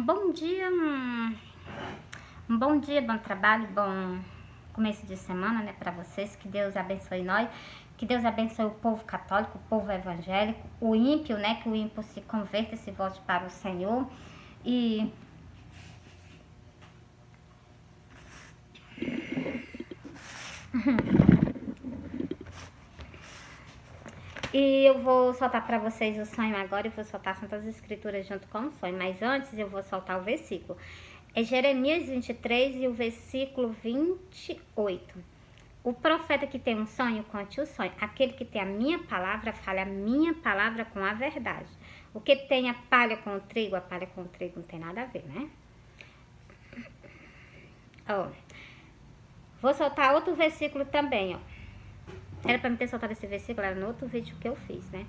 bom dia, um bom dia, bom trabalho, bom começo de semana, né, para vocês. Que Deus abençoe nós, que Deus abençoe o povo católico, o povo evangélico, o ímpio, né, que o ímpio se converta e se volte para o Senhor. E eu vou soltar para vocês o sonho agora, e vou soltar Santas Escrituras junto com o sonho. Mas antes eu vou soltar o versículo. É Jeremias 23 e o versículo 28. O profeta que tem um sonho, conte o sonho. Aquele que tem a minha palavra, fale a minha palavra com a verdade. O que tem a palha com o trigo, a palha com o trigo não tem nada a ver, né? Ó, vou soltar outro versículo também, ó. Era pra me ter soltado esse versículo, era no outro vídeo que eu fiz, né?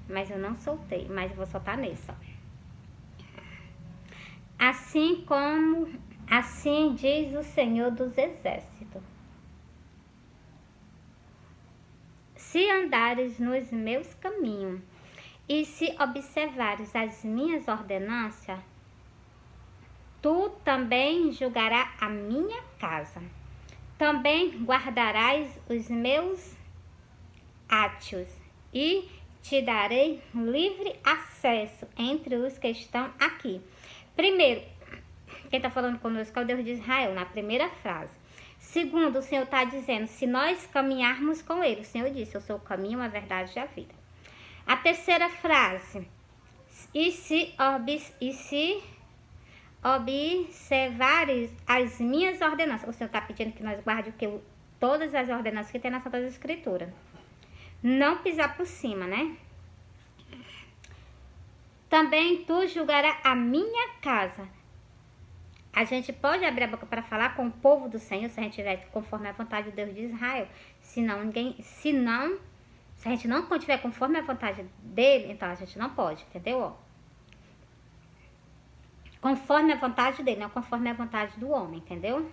Mas eu não soltei, mas eu vou soltar nesse, ó. Assim diz o Senhor dos Exércitos. Se andares nos meus caminhos e se observares as minhas ordenanças, tu também julgarás a minha casa. Também guardarás os meus átios e te darei livre acesso entre os que estão aqui. Primeiro, quem está falando conosco é o Deus de Israel, na primeira frase. Segundo, o Senhor está dizendo, se nós caminharmos com Ele, o Senhor disse, eu sou o caminho, a verdade e a vida. A terceira frase, e se observares as minhas ordenanças, o Senhor está pedindo que nós guardemos todas as ordenanças que tem na Santa Escritura. Não pisar por cima, né? Também tu julgarás a minha casa. A gente pode abrir a boca para falar com o povo do Senhor se a gente estiver conforme a vontade de Deus de Israel. Se a gente não estiver conforme a vontade dele, então a gente não pode, entendeu? Conforme a vontade dele, não conforme a vontade do homem, entendeu?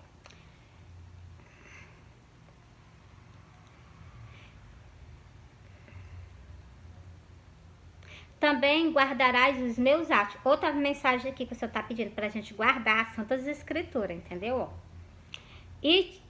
Também guardarás os meus atos. Outra mensagem aqui que o Senhor está pedindo para a gente guardar as Santas Escrituras, entendeu? E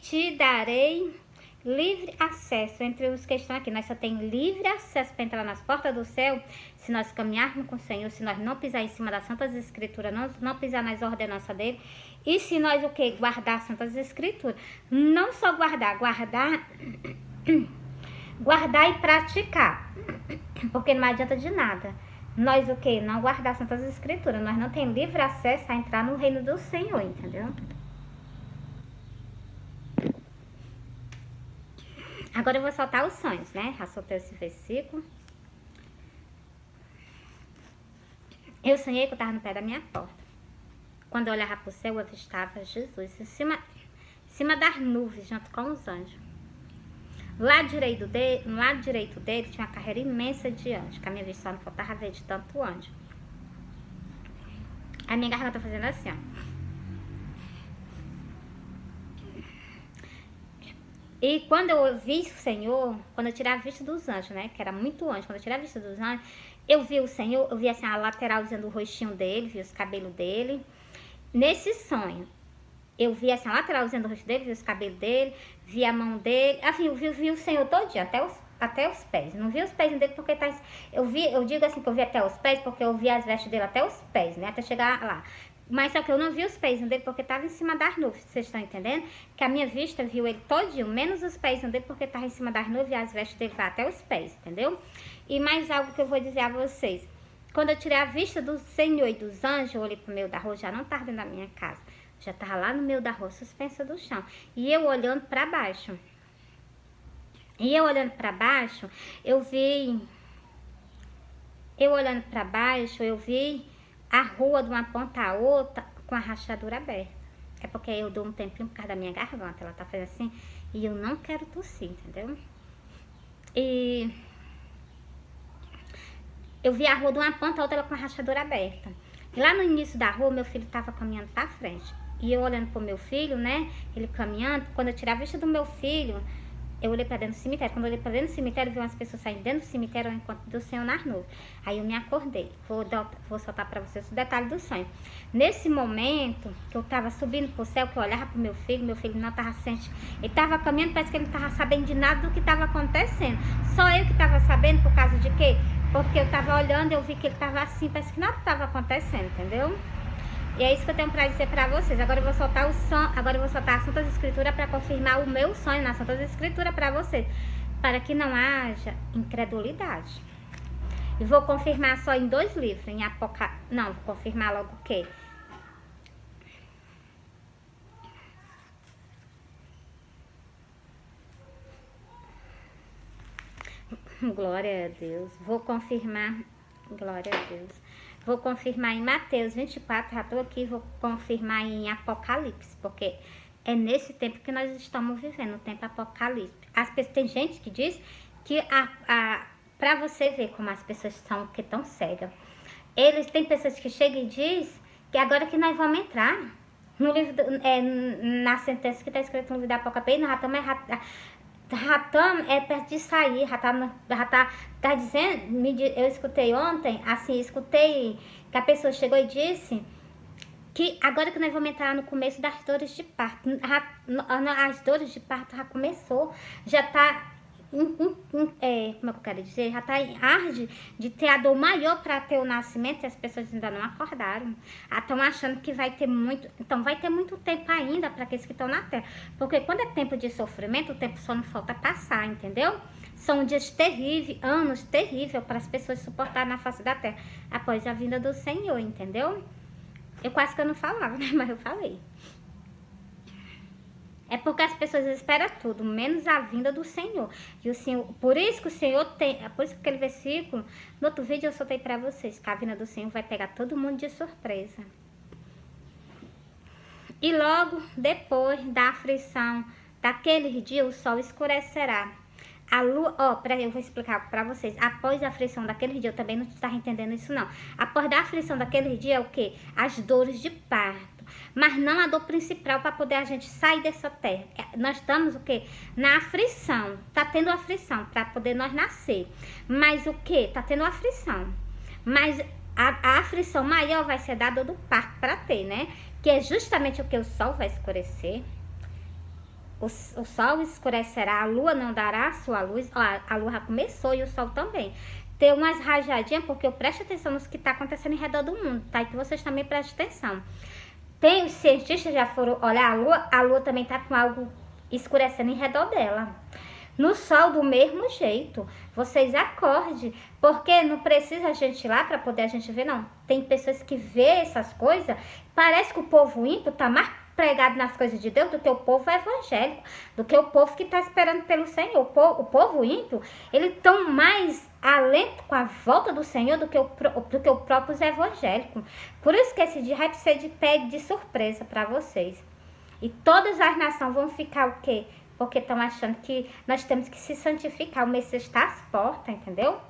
te darei livre acesso entre os que estão aqui. Nós só temos livre acesso para entrar nas portas do céu se nós caminharmos com o Senhor, se nós não pisar em cima das Santas Escrituras, não pisar nas ordenanças dele. E se nós guardar as Santas Escrituras. Não só guardar e praticar, porque não adianta de nada nós não guardar Santas Escrituras, nós não temos livre acesso a entrar no reino do Senhor, entendeu? Agora eu vou soltar os sonhos, né? Já soltei esse versículo. Eu sonhei que eu estava no pé da minha porta. Quando eu olhava para o céu, eu avistava Jesus em cima das nuvens, junto com os anjos. No lado direito dele tinha uma carreira imensa de anjos, que a minha vista só não faltava ver de tanto anjo. A minha garganta tá fazendo assim, ó. E quando eu vi o Senhor, quando eu tirei a vista dos anjos, né, que era muito anjo, quando eu tirei a vista dos anjos, eu vi o Senhor, eu vi assim a lateralzinha do rostinho dele, vi os cabelos dele. Nesse sonho, eu vi assim, a lateralzinha do rosto dele, vi os cabelos dele, vi a mão dele, assim, eu vi o Senhor todinho, até os pés. Não vi os pés dele porque tá... Eu digo assim que eu vi até os pés porque eu vi as vestes dele até os pés, né? Até chegar lá. Mas só que eu não vi os pés dele porque tava em cima das nuvens, vocês estão entendendo? Que a minha vista viu ele todinho, menos os pés dele porque tava em cima das nuvens e as vestes dele vai até os pés, entendeu? E mais algo que eu vou dizer a vocês. Quando eu tirei a vista do Senhor e dos anjos, eu olhei pro meio da rua, já não tava dentro da minha casa. Já tava lá no meio da rua, suspensa do chão. E eu olhando para baixo. Eu vi a rua de uma ponta a outra com a rachadura aberta. É porque eu dou um tempinho por causa da minha garganta. Ela tá fazendo assim e eu não quero tossir, entendeu? E eu vi a rua de uma ponta a outra com a rachadura aberta. E lá no início da rua, meu filho tava caminhando pra frente. E eu olhando pro meu filho, né? Ele caminhando. Quando eu tirei a vista do meu filho, eu olhei pra dentro do cemitério. Quando eu olhei pra dentro do cemitério, vi umas pessoas saindo dentro do cemitério ao encontro do Senhor nas nuvens. Aí eu me acordei. Vou soltar pra vocês o detalhe do sonho. Nesse momento, que eu tava subindo pro céu, que eu olhava pro meu filho não tava sentindo. Ele tava caminhando, parece que ele não tava sabendo de nada do que tava acontecendo. Só eu que tava sabendo, por causa de quê? Porque eu tava olhando, eu vi que ele tava assim, parece que nada tava acontecendo, entendeu? E é isso que eu tenho pra dizer pra vocês. Agora eu vou soltar o som, agora eu vou soltar as Santas Escrituras pra confirmar o meu sonho nas Santas Escrituras pra vocês, para que não haja incredulidade. E vou confirmar só em 2 livros, em Apocalipse. Não, vou confirmar logo o quê? Glória a Deus. Vou confirmar. Glória a Deus. Vou confirmar em Mateus 24, já estou aqui, vou confirmar em Apocalipse, porque é nesse tempo que nós estamos vivendo, o tempo apocalipse. Tem gente que diz que para você ver como as pessoas são que tão cegas. Tem pessoas que chegam e diz que agora que nós vamos entrar no livro na sentença que está escrito no livro da Apocalipse, nós já estamos perto de sair, tá dizendo, eu escutei ontem, assim, escutei que a pessoa chegou e disse que agora que nós vamos entrar no começo das dores de parto, as dores de parto já começou, já tá, como é que eu quero dizer, já tá em arde de ter a dor maior para ter o nascimento e as pessoas ainda não acordaram. Estão achando que vai ter muito, então vai ter muito tempo ainda para aqueles que estão na terra, porque quando é tempo de sofrimento, o tempo só não falta passar, entendeu? São dias terríveis, anos terríveis para as pessoas suportarem na face da terra após a vinda do Senhor, entendeu? Eu quase que eu não falava, né? Mas eu falei. É porque as pessoas esperam tudo, menos a vinda do Senhor. E o Senhor, por isso que o Senhor tem, por isso que aquele versículo, no outro vídeo eu soltei pra vocês, que a vinda do Senhor vai pegar todo mundo de surpresa. E logo depois da aflição daquele dia, o sol escurecerá. A lua, eu vou explicar pra vocês. Após a aflição daquele dia, eu também não estava entendendo isso não. Após da aflição daquele dia é o quê? As dores de parto. Mas não a dor principal para poder a gente sair dessa terra. Nós estamos o quê? Na aflição. Tá tendo aflição para poder nós nascer. Mas o quê? Tá tendo aflição. Mas a aflição maior vai ser da dor do parto para ter, né? Que é justamente o que o sol vai escurecer. O sol escurecerá, a lua não dará a sua luz. A lua já começou e o sol também. Tem umas rajadinhas, porque eu presto atenção no que está acontecendo em redor do mundo, tá? E que vocês também prestem atenção. Os cientistas já foram olhar a lua também tá com algo escurecendo em redor dela. No sol, do mesmo jeito, vocês acordem, porque não precisa a gente ir lá para poder a gente ver, não. Tem pessoas que vê essas coisas, parece que o povo ímpio tá mais pregado nas coisas de Deus do que o povo evangélico, do que o povo que está esperando pelo Senhor. O povo ímpio, eles estão mais alento com a volta do Senhor do que o próprio evangélico. Por isso que esse dia vai ser de surpresa para vocês. E todas as nações vão ficar o quê? Porque estão achando que nós temos que se santificar. O Messias está às portas, entendeu?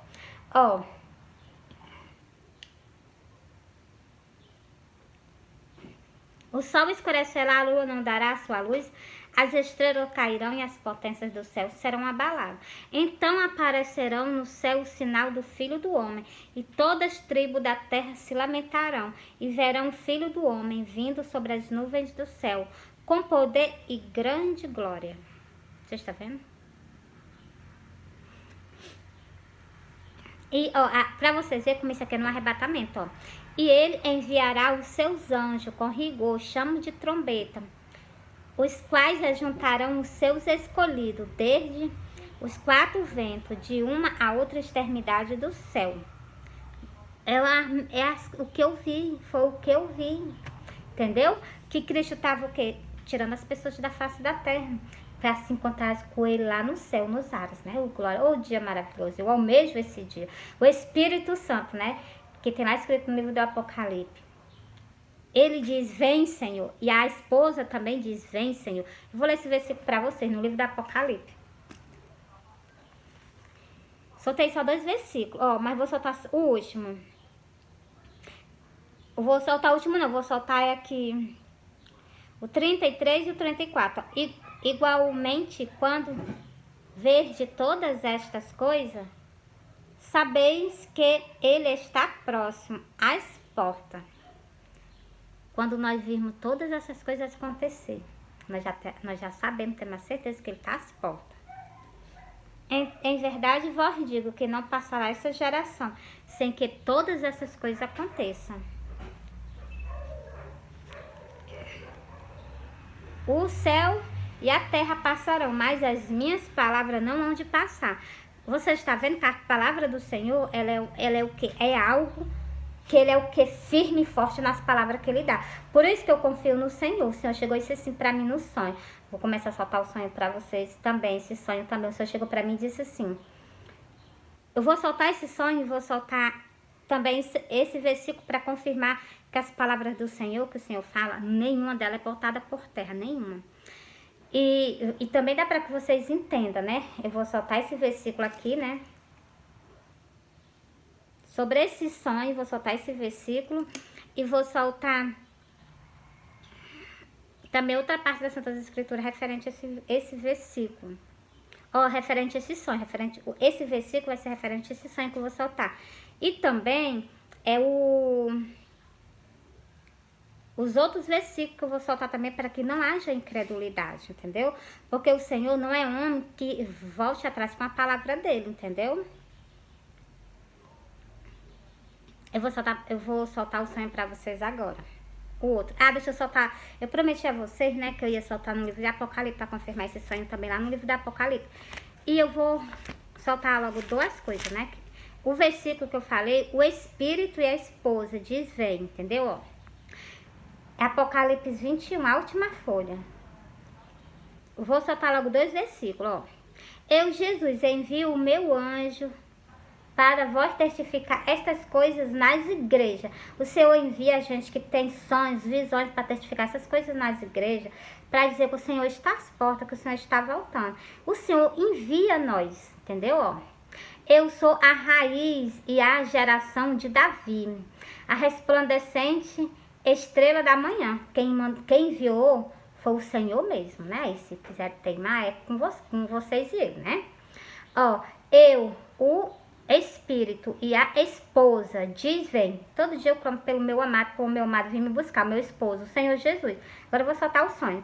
O sol escurecerá, a lua não dará a sua luz, as estrelas cairão e as potências do céu serão abaladas. Então aparecerão no céu o sinal do Filho do Homem, e todas as tribos da terra se lamentarão, e verão o Filho do Homem vindo sobre as nuvens do céu, com poder e grande glória. Você está vendo? E, para vocês verem como isso aqui é no arrebatamento, E ele enviará os seus anjos com rigor, chamo de trombeta, os quais ajuntarão os seus escolhidos, desde os 4 ventos, de uma a outra extremidade do céu. O que eu vi, foi o que eu vi, entendeu? Que Cristo estava o quê? Tirando as pessoas da face da terra, para se encontrar com ele lá no céu, nos ares, né? O dia maravilhoso, eu almejo esse dia. O Espírito Santo, né? Que tem lá escrito no livro do Apocalipse. Ele diz, vem, Senhor. E a esposa também diz, vem, Senhor. Eu vou ler esse versículo para vocês no livro do Apocalipse. Soltei só 2 versículos. Mas vou soltar o último. Eu vou soltar o último não, vou soltar aqui o 33 e o 34. Igualmente, quando Vede todas estas coisas, sabeis que ele está próximo às portas. Quando nós virmos todas essas coisas acontecer, nós já sabemos, temos a certeza que ele está às portas. Em verdade vos digo que não passará essa geração sem que todas essas coisas aconteçam. O céu e a terra passarão, mas as minhas palavras não hão de passar. Você está vendo que a palavra do Senhor, ela é o que? É algo que ele é o que? Firme e forte nas palavras que ele dá. Por isso que eu confio no Senhor. O Senhor chegou e disse assim para mim no sonho. Vou começar a soltar o sonho para vocês também, esse sonho também. O Senhor chegou para mim e disse assim: eu vou soltar esse sonho e vou soltar também esse versículo para confirmar que as palavras do Senhor, que o Senhor fala, nenhuma delas é botada por terra, nenhuma. E também dá para que vocês entendam, né? Eu vou soltar esse versículo aqui, né? Sobre esse sonho, vou soltar esse versículo e vou soltar também outra parte das Santas Escrituras referente a esse versículo. Ó, referente a esse sonho, esse versículo vai ser referente a esse sonho que eu vou soltar. E também é os outros versículos que eu vou soltar também para que não haja incredulidade, entendeu? Porque o Senhor não é homem que volte atrás com a palavra dele, entendeu? Eu vou soltar o sonho para vocês agora. O outro. Ah, deixa eu soltar. Eu prometi a vocês, né, que eu ia soltar no livro de Apocalipse para confirmar esse sonho também lá no livro de Apocalipse. E eu vou soltar logo duas coisas, né? O versículo que eu falei, o espírito e a esposa diz vem, entendeu? Ó. Apocalipse 21, a última folha. Vou soltar logo dois versículos, ó. Eu, Jesus, envio o meu anjo para vós testificar estas coisas nas igrejas. O Senhor envia a gente que tem sonhos, visões para testificar essas coisas nas igrejas, para dizer que o Senhor está às portas, que o Senhor está voltando. O Senhor envia nós, entendeu? Ó. Eu sou a raiz e a geração de Davi, a resplandecente estrela da manhã. Quem enviou foi o Senhor mesmo, né? E se quiser teimar, é com vocês e ele, né? Ó, eu, o espírito e a esposa diz vem. Todo dia eu clamo pelo meu amado, por meu amado vir me buscar, meu esposo, o Senhor Jesus. Agora eu vou soltar o sonho.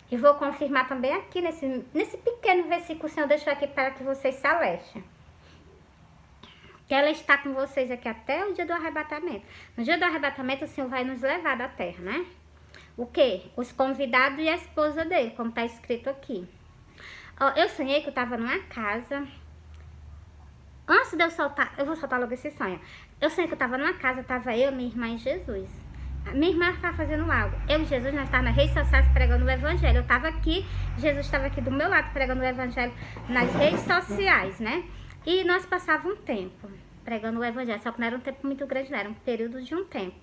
E vou confirmar também aqui nesse pequeno versículo que o Senhor deixou aqui para que vocês se alertem. Que ela está com vocês aqui até o dia do arrebatamento. No dia do arrebatamento, o Senhor vai nos levar da terra, né? O quê? Os convidados e a esposa dele, como está escrito aqui. Ó, eu sonhei que eu estava numa casa. Antes de eu soltar, eu vou soltar logo esse sonho. Eu sonhei que eu estava numa casa, estava eu, minha irmã e Jesus. A minha irmã estava fazendo algo. Eu e Jesus, nós estávamos nas redes sociais pregando o evangelho. Eu estava aqui, Jesus estava aqui do meu lado pregando o evangelho nas redes sociais, né? E nós passávamos um tempo pregando o evangelho, só que não era um tempo muito grande, não, era um período de um tempo.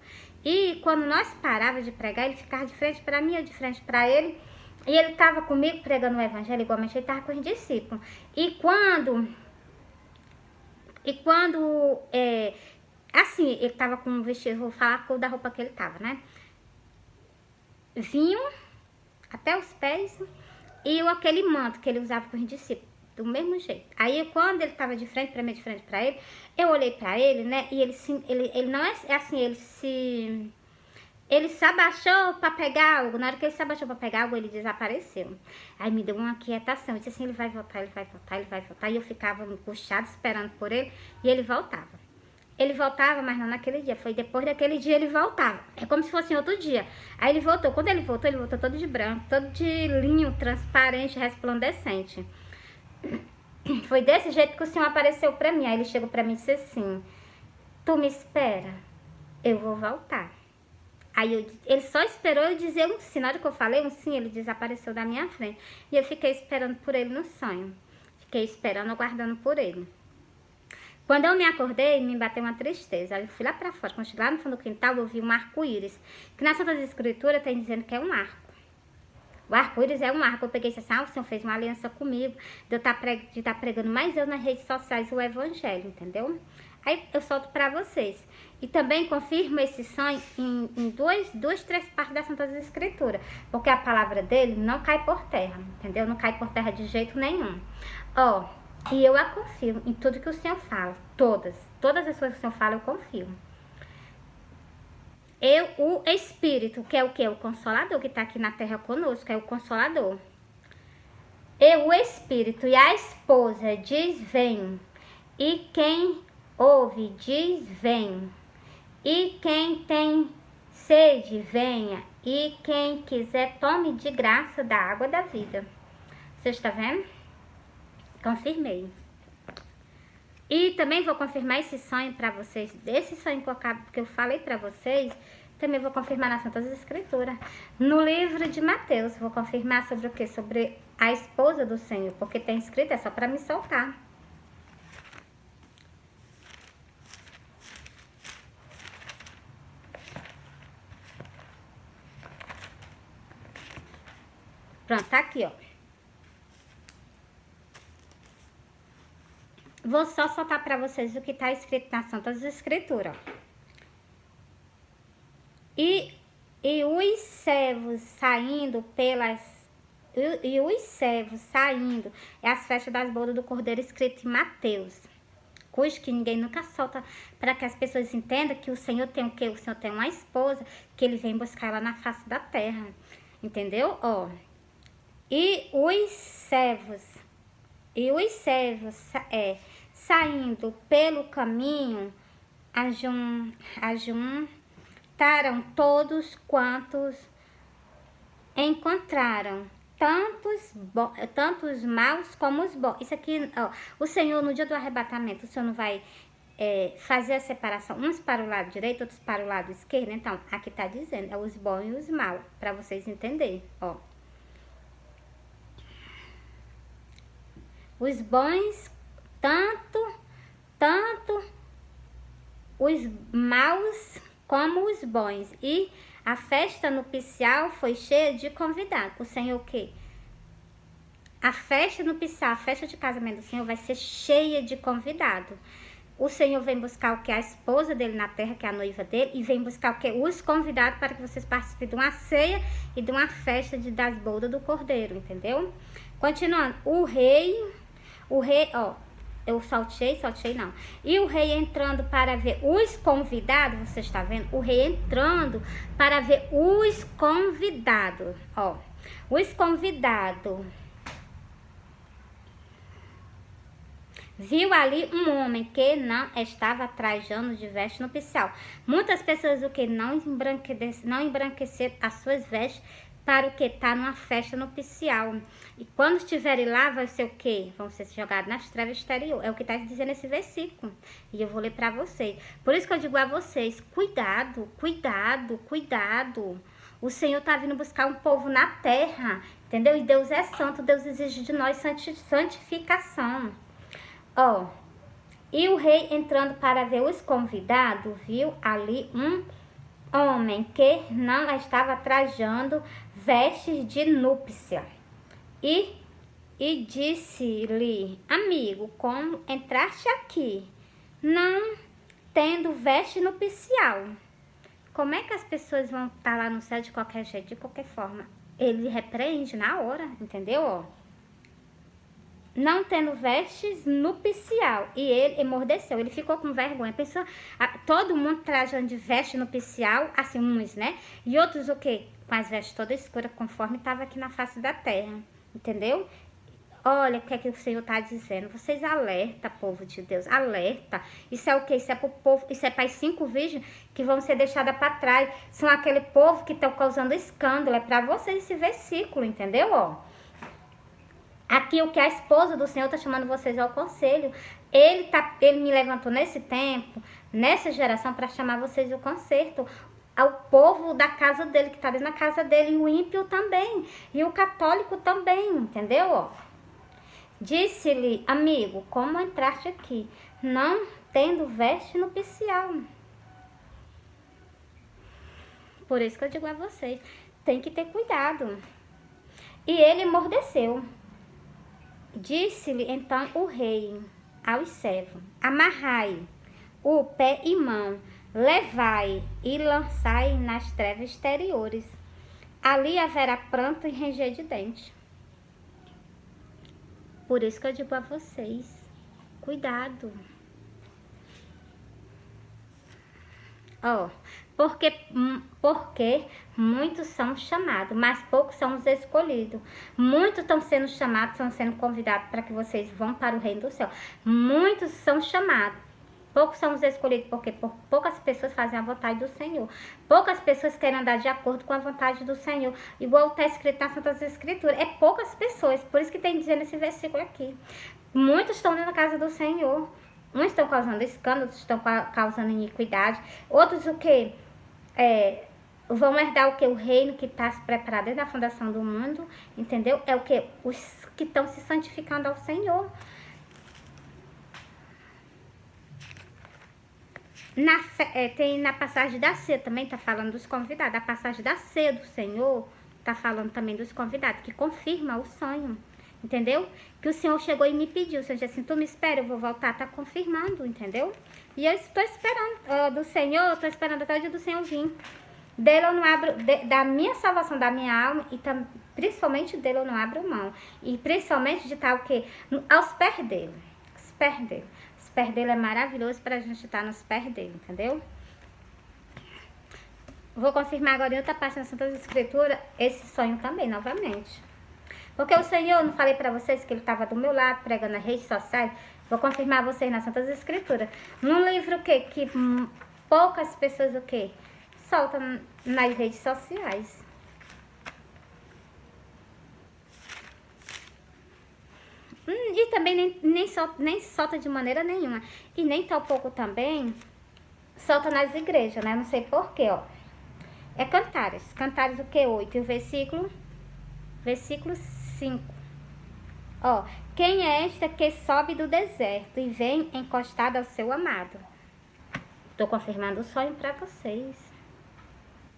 E quando nós parávamos de pregar, ele ficava de frente para mim, eu de frente para ele. E ele estava comigo pregando o evangelho, igualmente ele estava com os discípulos. E quando assim, ele estava com um vestido, vou falar a cor da roupa que ele estava, né? Vinho até os pés e aquele manto que ele usava com os discípulos. Do mesmo jeito. Aí, quando ele estava de frente para mim, de frente para ele, eu olhei para ele, né? E ele não é assim, ele se abaixou para pegar algo. Na hora que ele se abaixou para pegar algo, ele desapareceu. Aí me deu uma quietação. Eu disse assim, ele vai voltar, ele vai voltar, ele vai voltar. E eu ficava angustiada, esperando por ele, e ele voltava. Ele voltava, mas não naquele dia. Foi depois daquele dia ele voltava. É como se fosse em outro dia. Aí ele voltou. Quando ele voltou todo de branco, todo de linho transparente, resplandecente. Foi desse jeito que o Senhor apareceu pra mim. Aí ele chegou pra mim e disse assim, tu me espera, eu vou voltar. Aí ele só esperou eu dizer um sim. Na hora que eu falei um sim, ele desapareceu da minha frente. E eu fiquei esperando por ele no sonho. Fiquei esperando, aguardando por ele. Quando eu me acordei, me bateu uma tristeza. Aí eu fui lá pra fora. Quando cheguei lá no fundo do quintal, eu vi um arco-íris. Que nas Santas Escrituras tem dizendo que é um arco. O arco-íris é um arco. Eu peguei e disse assim, o Senhor fez uma aliança comigo de eu estar pregando mais eu nas redes sociais o evangelho, entendeu? Aí eu solto para vocês. E também confirmo esse sonho em duas, três partes das Santas Escrituras. Porque a palavra dele não cai por terra, entendeu? Não cai por terra de jeito nenhum. Ó, e eu a confirmo em tudo que o Senhor fala. Todas as coisas que o Senhor fala, eu confirmo. O Espírito, que é o que? O Consolador, que está aqui na terra conosco, é o Consolador. O Espírito e a esposa diz vem, e quem ouve diz vem, e quem tem sede venha, e quem quiser tome de graça da água da vida. Você está vendo? Confirmei. E também vou confirmar esse sonho para vocês, desse sonho que eu falei para vocês, também vou confirmar nas Santas Escrituras. No livro de Mateus, vou confirmar sobre o quê? Sobre a esposa do Senhor, porque tem escrito, é só para me soltar. Pronto, tá aqui, ó. Vou só soltar para vocês o que tá escrito nas Santas Escrituras. E os servos saindo é as festas das bodas do Cordeiro escrito em Mateus, cujo que ninguém nunca solta, para que as pessoas entendam que o Senhor tem o quê? O Senhor tem uma esposa que ele vem buscar ela na face da terra, entendeu? Ó, e os servos saindo pelo caminho ajuntaram todos quantos encontraram, tantos maus como os bons. Isso aqui, ó, o Senhor no dia do arrebatamento, o Senhor não vai fazer a separação, uns para o lado direito, outros para o lado esquerdo. Então, aqui tá dizendo, é os bons e os maus, para vocês entenderem, ó. Os bons, tanto os maus como os bons. E a festa nupcial foi cheia de convidados. O Senhor o quê? A festa nupcial, a festa de casamento do Senhor vai ser cheia de convidados. O Senhor vem buscar o que? A esposa dele na terra, que é a noiva dele, e vem buscar o que? Os convidados para que vocês participem de uma ceia e de uma festa das bodas do Cordeiro, entendeu? Continuando, o rei, ó, eu saltei não. E o rei entrando para ver os convidados, você está vendo? O rei entrando para ver os convidados, ó. Os convidados. Viu ali um homem que não estava trajando de veste nupcial. Muitas pessoas o que não embranqueceram as suas vestes para o que está numa festa nupcial. E quando estiverem lá, vai ser o quê? Vão ser jogados nas trevas exterior. É o que está dizendo esse versículo. E eu vou ler para vocês. Por isso que eu digo a vocês, cuidado, cuidado, cuidado. O Senhor está vindo buscar um povo na terra, entendeu? E Deus é santo, Deus exige de nós santificação. Ó, e o rei entrando para ver os convidados, viu ali um homem que não estava trajando vestes de núpcia. E disse-lhe, amigo, como entraste aqui, não tendo veste nupcial? Como é que as pessoas vão estar lá no céu de qualquer jeito, de qualquer forma? Ele repreende na hora, entendeu? Ó, não tendo vestes nupcial. E ele emordeceu, ele ficou com vergonha. Pensou, todo mundo trajando de veste nupcial, assim, uns, né? E outros o quê? Com as vestes todas escuras, conforme estava aqui na face da terra. Entendeu? Olha o que é que o Senhor está dizendo. Vocês alerta, povo de Deus, alerta. Isso é o quê? Isso é para o povo, isso é para as 5 virgens que vão ser deixadas para trás. São aquele povo que estão causando escândalo. É para vocês esse versículo, entendeu? Ó, aqui o que a esposa do Senhor está chamando vocês ao conselho. Ele me levantou nesse tempo, nessa geração, para chamar vocês ao conserto. Ao povo da casa dele, que está dentro da casa dele, e o ímpio também, e o católico também, entendeu? Ó, disse-lhe, amigo, como entraste aqui, não tendo veste nupcial? Por isso que eu digo a vocês, tem que ter cuidado. E ele emordeceu. Disse-lhe então o rei aos servos, amarrai o pé e mão, levai e lançai nas trevas exteriores. Ali haverá pranto e ranger de dentes. Por isso que eu digo a vocês, cuidado. Ó, porque muitos são chamados, mas poucos são os escolhidos. Muitos estão sendo chamados, estão sendo convidados para que vocês vão para o reino do céu. Muitos são chamados. Poucos são os escolhidos, porque poucas pessoas fazem a vontade do Senhor. Poucas pessoas querem andar de acordo com a vontade do Senhor. Igual está escrito nas Santas Escrituras. É poucas pessoas, por isso que tem dizendo esse versículo aqui. Muitos estão dentro da casa do Senhor. Uns estão causando escândalo, outros estão causando iniquidade. Outros o quê? Vão herdar o que? O reino que está se preparado desde a fundação do mundo. Entendeu? É o que? Os que estão se santificando ao Senhor. Tem na passagem da ceia também, tá falando dos convidados. A passagem da ceia do Senhor tá falando também dos convidados, que confirma o sonho, entendeu? Que o Senhor chegou e me pediu. O Senhor disse assim, tu me espera, eu vou voltar, tá confirmando, entendeu? E eu estou esperando do Senhor, eu estou esperando até o dia do Senhor vir. Dele eu não abro, da minha salvação, da minha alma, e principalmente dele eu não abro mão. E principalmente de estar o quê? Aos pés dele. Os pés dele. Os pés dele é maravilhoso para a gente estar nos pés dele, entendeu? Vou confirmar agora em outra parte da Santa Escritura esse sonho também, novamente. Porque o Senhor, não falei para vocês que ele estava do meu lado, pregando nas redes sociais? Vou confirmar a vocês nas Santas Escrituras. Num livro o quê? Que poucas pessoas o quê? Soltam nas redes sociais. E também nem solta de maneira nenhuma. E nem tão pouco também solta nas igrejas, né? Não sei porquê, ó. É Cantares. Cantares o quê? 8. E o versículo 5. Ó, quem é esta que sobe do deserto e vem encostada ao seu amado? Tô confirmando o sonho para vocês.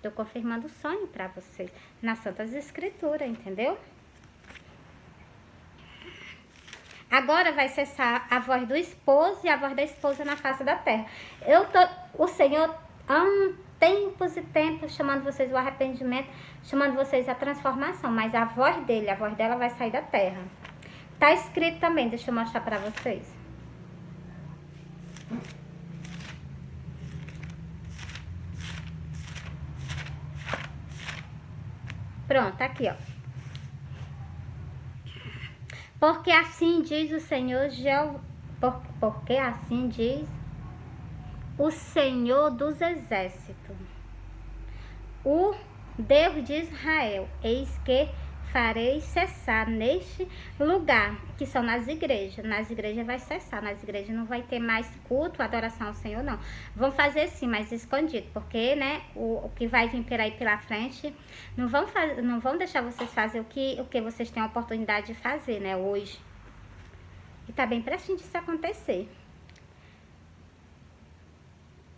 Tô confirmando o sonho para vocês. Nas Santas Escrituras, entendeu? Agora vai cessar a voz do esposo e a voz da esposa na face da terra. O Senhor há tempos e tempos chamando vocês ao arrependimento, chamando vocês à transformação, mas a voz dela vai sair da terra. Tá escrito também, deixa eu mostrar para vocês. Pronto, aqui, ó. Porque assim diz o Senhor Jeová, porque assim diz o Senhor dos Exércitos, o Deus de Israel, eis que farei cessar neste lugar, que são nas igrejas. Nas igrejas vai cessar, nas igrejas não vai ter mais culto, adoração ao Senhor, não. Vão fazer sim, mas escondido, porque, né, o que vai vir por aí pela frente, não vão deixar vocês fazer o que vocês têm a oportunidade de fazer, né, hoje. E tá bem pertinho disso acontecer.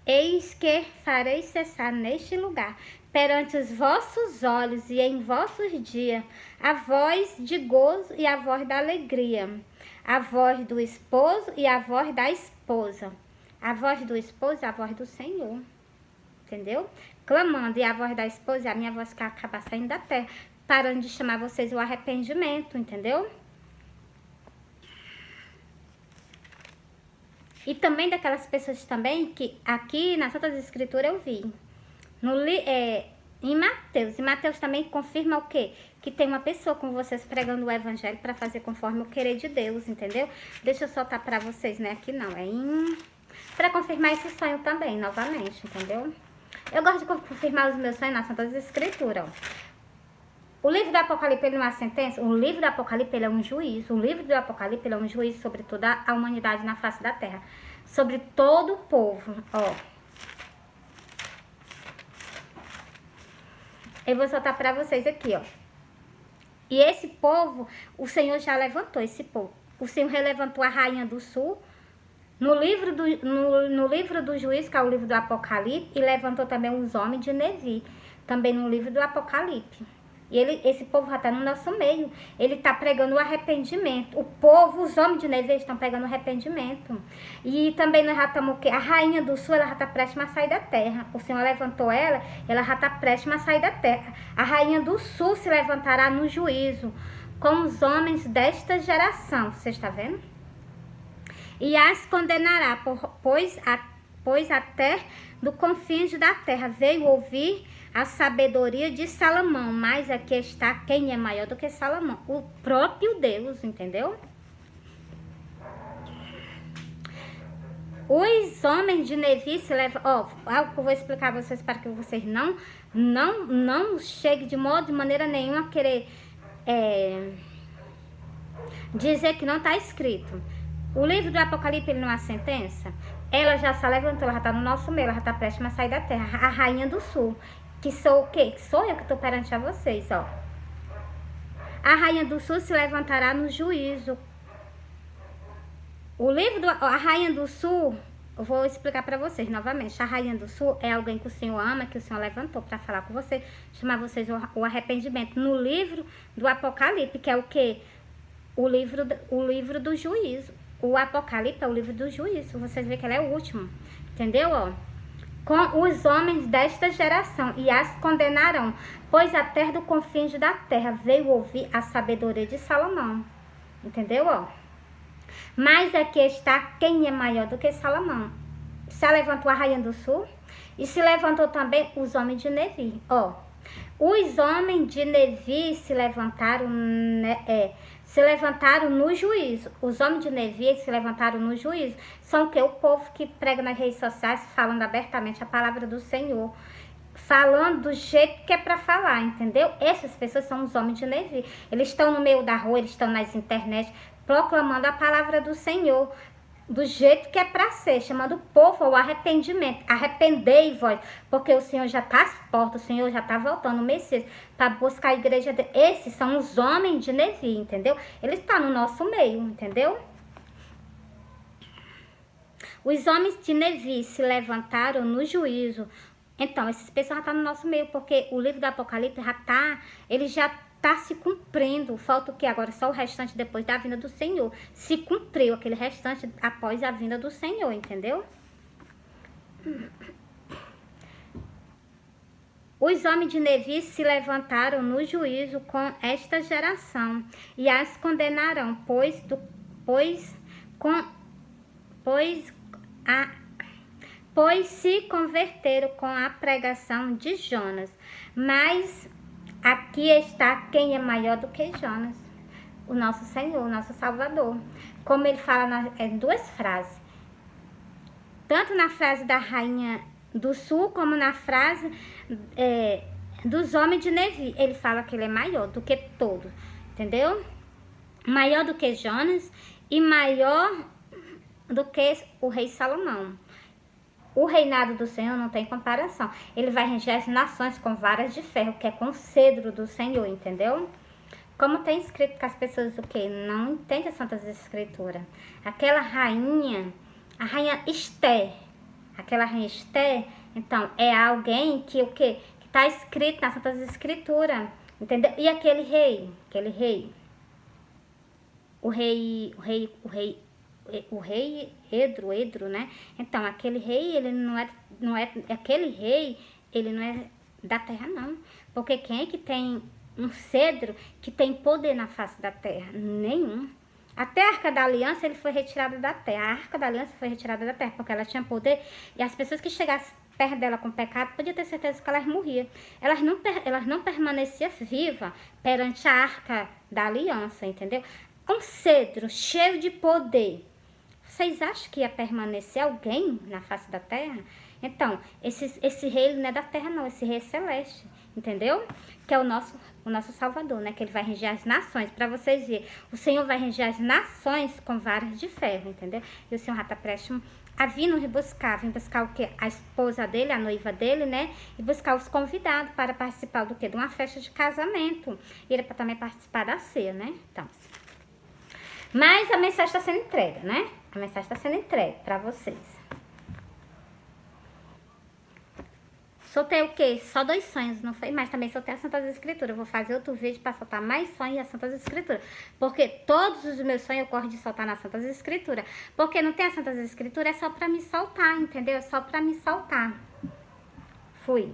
Eis que farei cessar neste lugar, perante os vossos olhos e em vossos dias, a voz de gozo e a voz da alegria, a voz do esposo e a voz da esposa. A voz do esposo e a voz do Senhor, entendeu? Clamando, e a voz da esposa e a minha voz que acaba saindo da terra, parando de chamar vocês o arrependimento, entendeu? E também daquelas pessoas também que aqui nas Santas Escrituras eu vi. Em Mateus também confirma o quê? Que tem uma pessoa com vocês pregando o evangelho para fazer conforme o querer de Deus, entendeu? Deixa eu soltar para vocês, né? Aqui não, para confirmar esse sonho também, novamente, entendeu? Eu gosto de confirmar os meus sonhos nas Santas Escrituras, ó. O livro do Apocalipse ele não é uma sentença, o livro do Apocalipse ele é um juízo, o livro do Apocalipse ele é um juízo sobre toda a humanidade na face da terra, sobre todo o povo, ó. Eu vou soltar para vocês aqui, ó. E esse povo, o Senhor já levantou esse povo. O Senhor relevantou a rainha do sul no livro do juízo, que é o livro do Apocalipse, e levantou também os homens de Nevi, também no livro do Apocalipse. E esse povo já está no nosso meio. Ele está pregando o arrependimento. O povo, os homens de Nevi estão pregando o arrependimento. E também nós já estamos o quê? A rainha do sul, ela já está prestes a sair da terra. O Senhor levantou ela já está prestes a sair da terra. A rainha do sul se levantará no juízo com os homens desta geração. Você está vendo? E as condenará, pois até do confins da terra veio ouvir a sabedoria de Salomão. Mas aqui está quem é maior do que Salomão? O próprio Deus, entendeu? Os homens de Nevi se levam... algo que eu vou explicar a vocês para que vocês não cheguem de maneira nenhuma a querer dizer que não está escrito. O livro do Apocalipse, ele não é uma sentença? Ela já se levantou, ela já está no nosso meio, ela já está prestes a sair da terra. A rainha do sul, que sou o quê? Que sou eu que estou perante a vocês, ó. A rainha do sul se levantará no juízo. O livro a Rainha do Sul, eu vou explicar para vocês novamente. A Rainha do Sul é alguém que o Senhor ama, que o Senhor levantou para falar com vocês, chamar vocês o arrependimento. No livro do Apocalipse, que é o quê? O livro do juízo. O Apocalipse é o livro do juízo. Vocês veem que ele é o último. Entendeu? Ó? Com os homens desta geração, e as condenarão, pois a terra do confins da terra veio ouvir a sabedoria de Salomão. Entendeu? Ó? Mas aqui está quem é maior do que Salomão. Se levantou a Rainha do Sul e se levantou também os homens de Nevi. Ó, os homens de Nevi se levantaram, se levantaram no juízo. Os homens de Nevi se levantaram no juízo. São que o povo que prega nas redes sociais, falando abertamente a palavra do Senhor, falando do jeito que é para falar, entendeu? Essas pessoas são os homens de Nevi. Eles estão no meio da rua, eles estão nas internet, proclamando a palavra do Senhor do jeito que é para ser, chamando o povo ao arrependimento. Arrependei vós, porque o Senhor já está às portas, o Senhor já está voltando, o Messias, para buscar a igreja dele. Esses são os homens de Nevi, entendeu? Ele está no nosso meio, entendeu? Os homens de Nevi se levantaram no juízo. Então, esses pessoas já estão no nosso meio, porque o livro do Apocalipse já está se cumprindo. Falta o que agora? Só o restante depois da vinda do Senhor. Se cumpriu aquele restante após a vinda do Senhor, entendeu? Os homens de Nevi se levantaram no juízo com esta geração e as condenarão, pois se converteram com a pregação de Jonas. Mas aqui está quem é maior do que Jonas, o nosso Senhor, o nosso Salvador. Como ele fala em duas frases, tanto na frase da Rainha do Sul, como na frase dos homens de Nevi. Ele fala que ele é maior do que todos, entendeu? Maior do que Jonas e maior do que o rei Salomão. O reinado do Senhor não tem comparação. Ele vai reger as nações com varas de ferro, que é com o cedro do Senhor, entendeu? Como tem escrito que as pessoas o quê? Não entendem as Santas Escrituras. Aquela rainha, a rainha Esther, então, é alguém que o quê? Que está escrito nas Santas Escrituras, entendeu? E aquele rei, o rei Edro, né? Então, aquele rei, ele não é da terra, não. Porque quem é que tem um cedro que tem poder na face da terra? Nenhum. Até a Arca da Aliança, ele foi retirado da terra. A Arca da Aliança foi retirada da terra, porque ela tinha poder, e as pessoas que chegassem perto dela com pecado, podia ter certeza que elas morriam. Elas não permaneciam vivas perante a Arca da Aliança, entendeu? Um cedro cheio de poder. Vocês acham que ia permanecer alguém na face da terra? Então, esse rei não é da terra, não. Esse rei é celeste, entendeu? Que é o nosso Salvador, né? Que ele vai reger as nações. Para vocês verem, o Senhor vai reger as nações com varas de ferro, entendeu? E o Senhor já está prestes a vir buscar o quê? A esposa dele, a noiva dele, né? E buscar os convidados para participar do quê? De uma festa de casamento. E ele para também participar da ceia, né? Então, mas a mensagem está sendo entregue, né? A mensagem está sendo entregue para vocês. Soltei o quê? Só 2 sonhos, não foi? Mas também soltei as Santas Escrituras. Eu vou fazer outro vídeo para soltar mais sonhos e as Santas Escrituras. Porque todos os meus sonhos eu corro de soltar nas Santas Escrituras. Porque não tem as Santas Escrituras, é só para me soltar, entendeu? É só para me soltar. Fui.